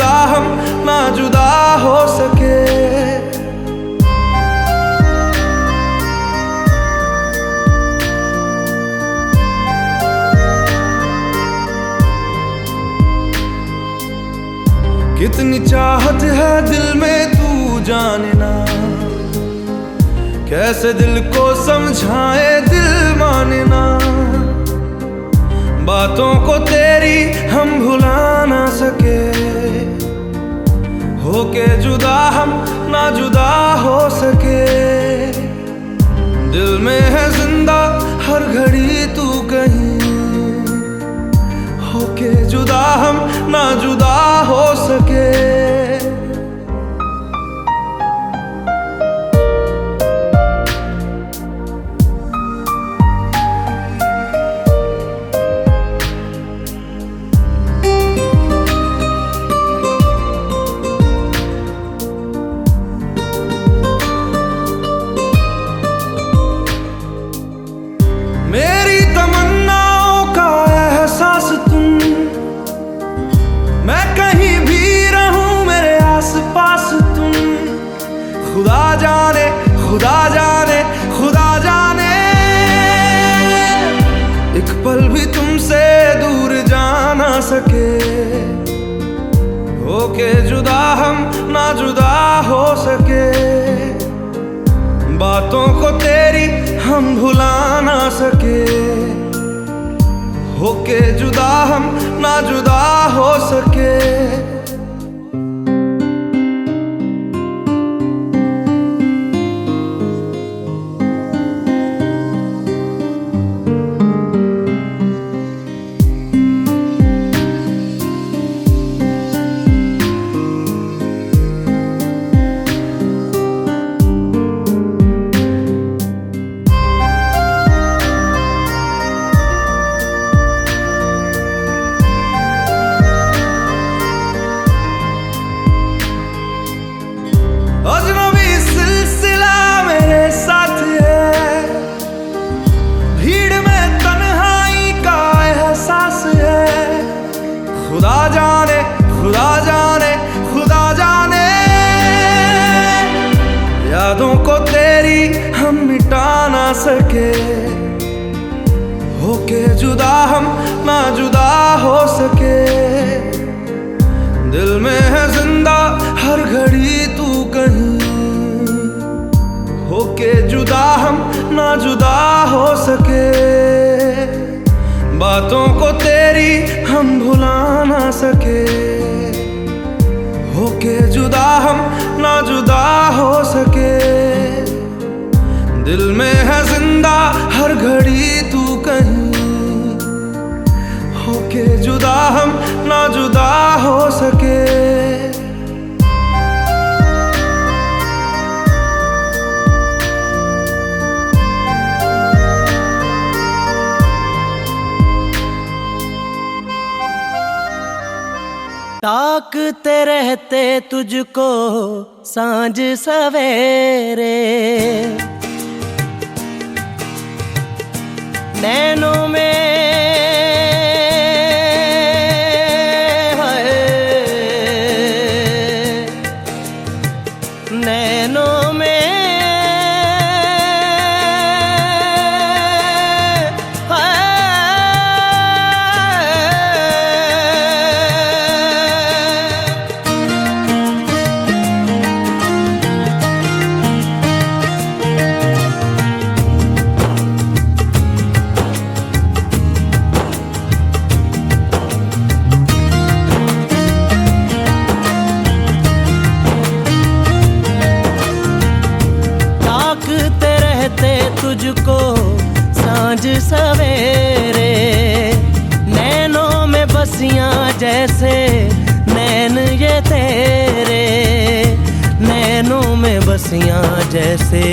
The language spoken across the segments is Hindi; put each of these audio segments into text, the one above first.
जुदा हम ना जुदा हो सके। कितनी चाहत है दिल में तू जाने ना, कैसे दिल को समझाए दिल माने ना। बातों को तेरी हम भुला ना सके, होके जुदा हम ना जुदा हो सके। दिल में है जिंदा हर घड़ी तू कहीं, होके जुदा हम ना जुदा हो सके। मेरी तमन्नाओं का एहसास तुम, मैं कहीं भी रहूं मेरे आस पास तुम। खुदा जाने खुदा जाने खुदा जाने, एक पल भी तुमसे दूर जा ना सके। होके जुदा हम ना जुदा हो सके, बातों को तेरी हम भुला ना सके। होके जुदा हम ना जुदा हो सके। अजनबी सिलसिला मेरे साथ है, भीड़ में तन्हाई का एहसास है। खुदा जाने खुदा जाने खुदा जाने, यादों को तेरी हम मिटा ना सके। होके जुदा हम ना जुदा हो सके। दिल में है जिंदा हर घड़ी तू कहीं, होके जुदा हम ना जुदा हो सके। बातों को तेरी हम भुला ना सके। होके जुदा हम ना जुदा हो सके। दिल में है जिंदा हर घड़ी तू कहीं, होके जुदा हम ना जुदा हो सके। ताकते रहते तुझको सांझ सवेरे, नैनों में नैनों में तुझको सांझ सवेरे, नैनों में बसियां जैसे नैन ये तेरे। नैनों में बसियां जैसे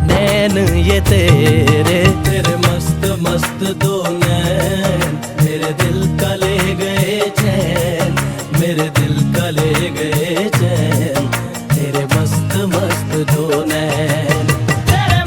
नैन ये तेरे। तेरे मस्त मस्त दो नैन मेरे दिल का ले गए चैन, मेरे दिल का ले गए चैन। तेरे मस्त मस्त दो नैन, तेरे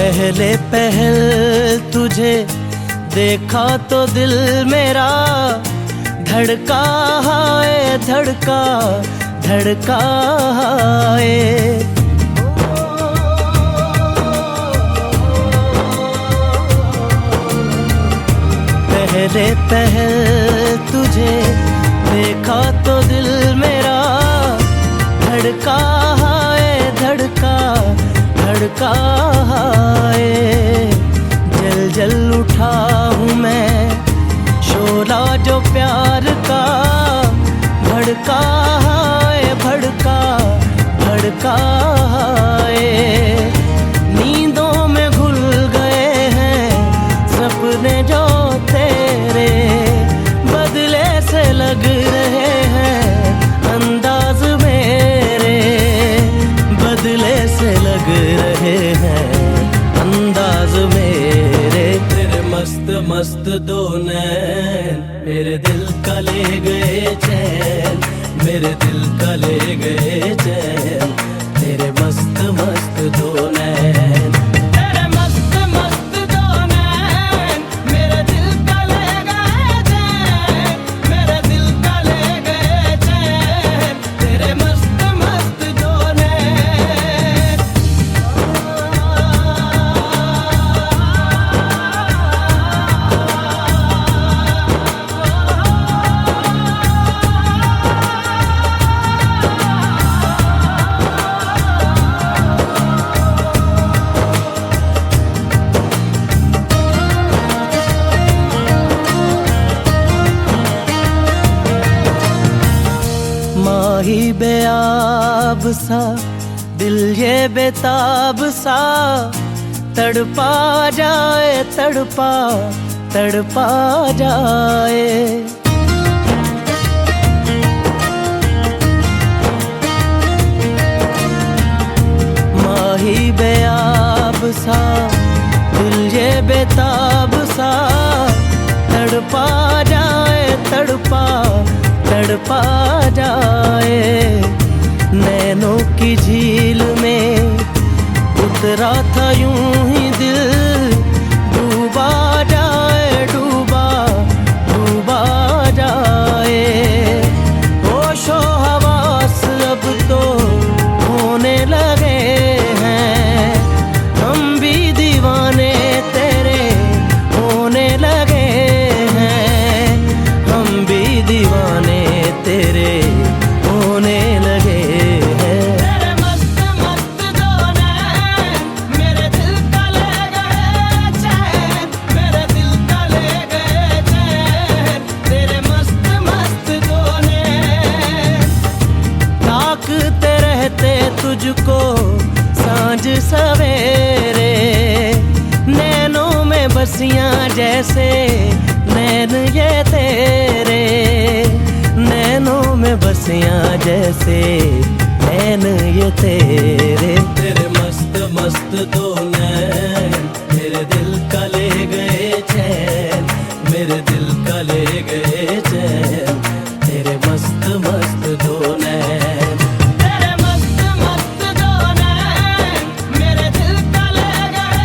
पहले पहल तुझे देखा तो दिल मेरा धड़का है, धड़का धड़का है। पहले पहल तुझे देखा तो दिल मेरा धड़का है, धड़का धड़का है। जल जल उठा हूँ मैं शोला जो प्यार का, भड़का है, भड़का भड़का है। नींदों में घुल गए हैं सपने जो तेरे, बदले से लग रहे हैं अंदाज मेरे, बदले से लग रहे हैं अंदाज मेरे। तेरे मस्त मस्त दो नैन मेरे दिल का ले गए चैन, मेरे दिल का ले गए चैन। तेरे मस्त मस्त दो नैन, तेरे मस्त मस्त दो नैन मेरे दिल का ले गए चैन, मेरे दिल का ले गए चैन। तेरे मस्त मस्त दो नैन। माही बेआब सा दिल ये बेताब सा, तड़पा जाए, तड़पा तड़पा जाए। माही बेआब सा दिल ये बेताब सा, तड़पा जाए, तड़पा तड़पा जाए। नैनों की झील में उतरा था यूं ही दिल, डूबा जाए, डूबा डूबा जाए। होशो हवास अब तो होने लगे हैं, हम भी दीवाने तेरे होने लगे हैं, हम भी दीवाने तेरे होने लगे हैं। तेरे मस्त मस्त दो नैन मेरे दिल का ले गए चैन, मेरे दिल का ले गए चैन। तेरे मस्त मस्त दो नैन। ताकते रहते तुझको सांझ सवेरे, नैनों में बसियां जैसे नैन ये तेरे, नैनों में बसियां जैसे नैन ये तेरे। तेरे मस्त मस्त दो नैन मेरे दिल का ले गए चैन, मेरे दिल का ले गए चैन। तेरे मस्त मस्त दो नैन, तेरे मस्त मस्त दो नैन मेरे दिल का ले गए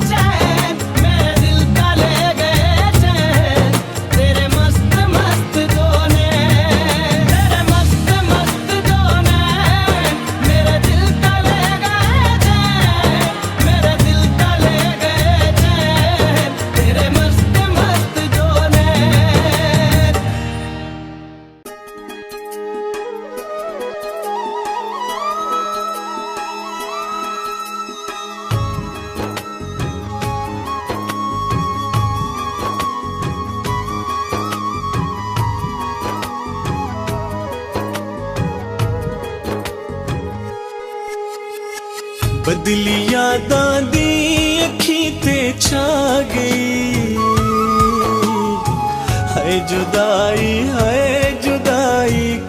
चैन, मेरे दिल का ले गए चैन। तेरे मस्त मस्त दो नैन, तेरे मस्त मस्त दो नैन मेरे दिल का ले गए चैन, मेरे दिल का ले गए चैन। तेरे मस्त मस्त दो नैन। बदली यादां दी अखी ते छा गई, हाय जुदाई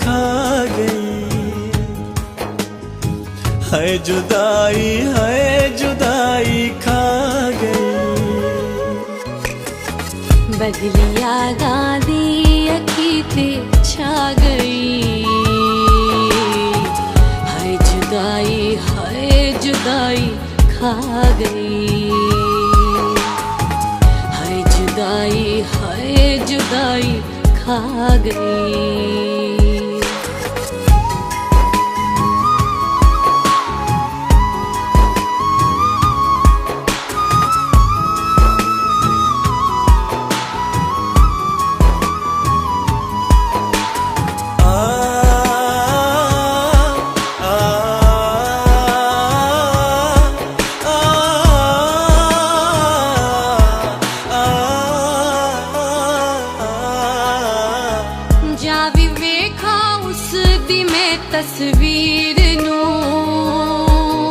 खा गई, हाय जुदाई खा गई। बदली यादां दी अखी ते छा गई, हाय जुदाई खा गई। हाय जुदाई खा गई। तस्वीर नूं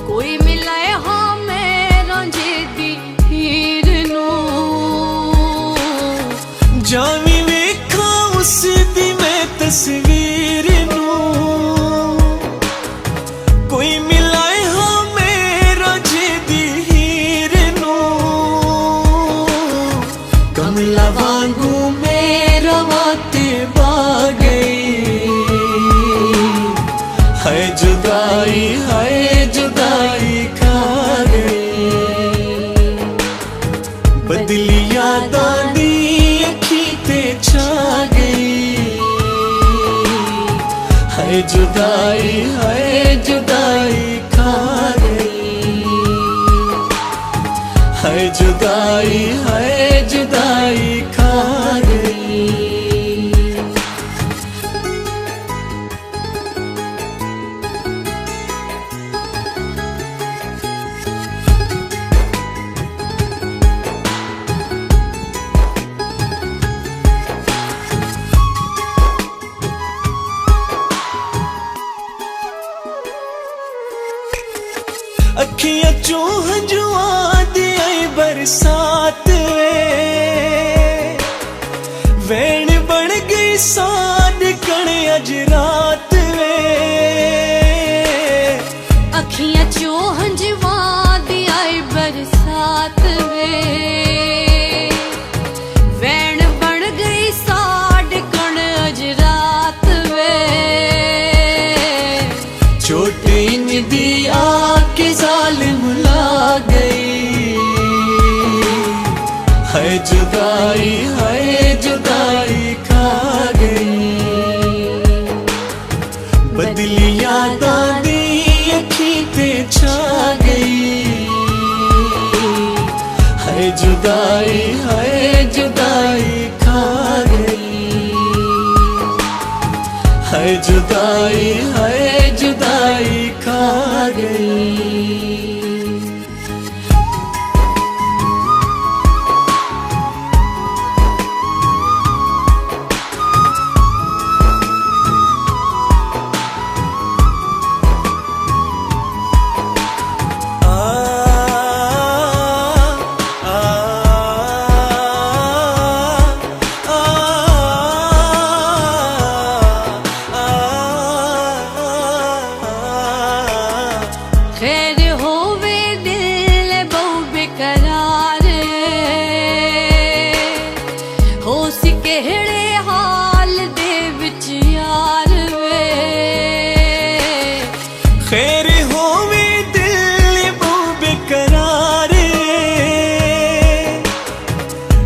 कोई मिलाए हाँ मैं रांझे दी हीर नूं। जावी वेखा उस दी मैं तस्वीर नूं कोई मिलाए हाँ मैं रांझे दी हीर नूं। कमला वांगू मेरा वाते बा गई। हाय जुदाई खा गई। बदली यादां दी अखी ते छा गई। हाय जुदाई खा गई। हाय जुदाई खा गई। अखियां चों हंजुआं दी आई बरसात वैन बन गई साद कण अज रात वे। अखियां चों हंजुआं दी आई बरसात वे वैन बन गई साड कण अज रात वे। चोट इंज दी आके जालिम ला गई। हाय जुदाई खा गई। बदली यादां दी अखी ते छा गई। हाय जुदाई खा गई। हाय जुदाई खा गई। खैर होवे दिल बहु बेकरार हो सी केड़े हाल दे विच यार वे। खैर होवे दिल बहु बेकरार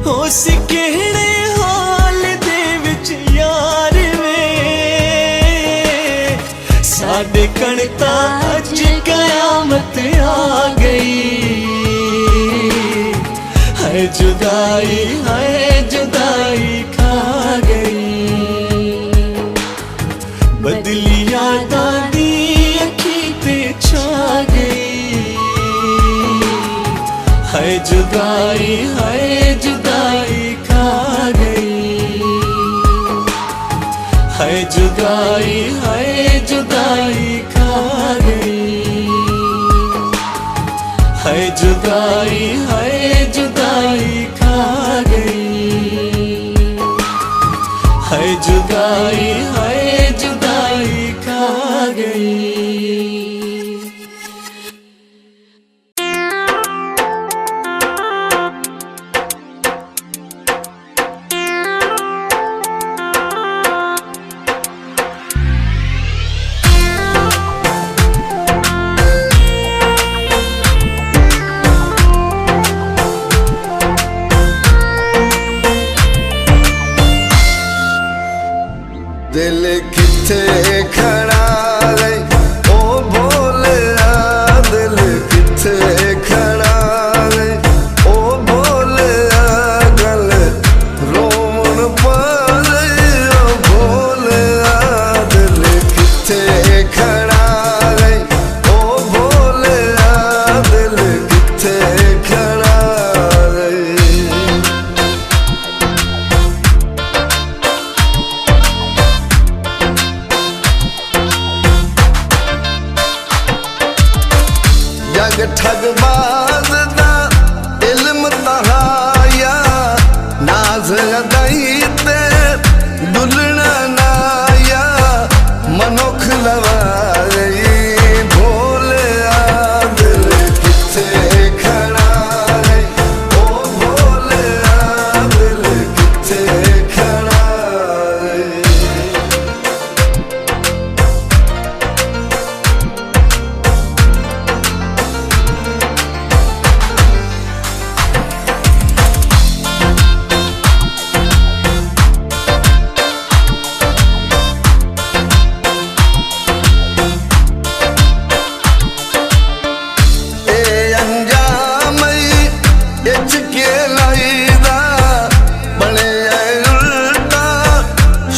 हो सी केड़े हाल दे विच यार वे। साडे कणता अज कयामत आ गई। हाय जुदाई खा गई। बदली यादां दी अखी ते छा गई। हाय जुदाई खा गई। हाय जुदाई खा गई। हाय जुदाई खा गई। हाय जुदाई खा गई। ठग ठगबाज दा इल्म तहाया नाज अदाई ते दुलना नाया मनुख लवाई भोले आ दिल किथे खड़ा है ओ भोले आ दिल किथे खड़ा है।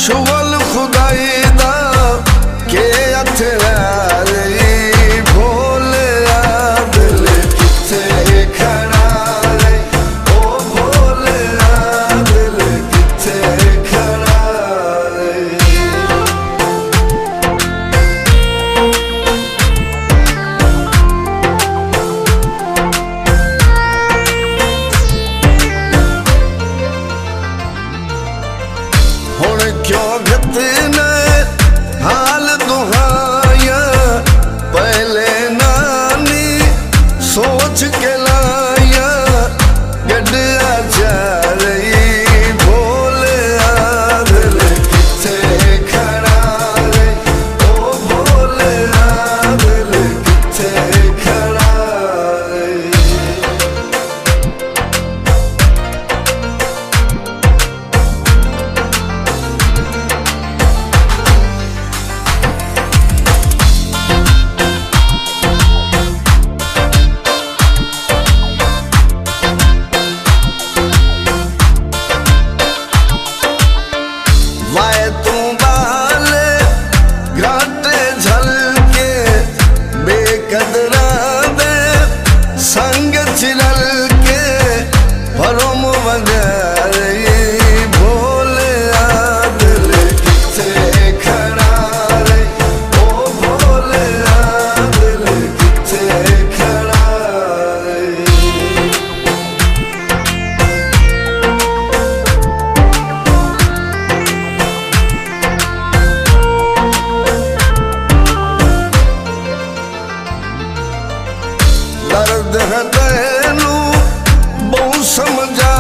शुगल खुदाई दा के अथराई भोले आ दिल किथे खड़ा है ओ भोले आ दिल किथे खड़ा है। हुण क्यों घतने हाल दुहाया पहले नानी सोच के लाया गड्ढा जा रही भोले आ दिल किथे खड़ा है ओ भोले आ दिल किथे खड़ा है। वाए तू बाले घाटे झलके बेकदरा दे संग चिलल के भरोम वगैरही भोले आ दिल किथे खड़ा है ओ भोले आ दिल किथे खड़ा है। दर्द है तैनू बहु समझा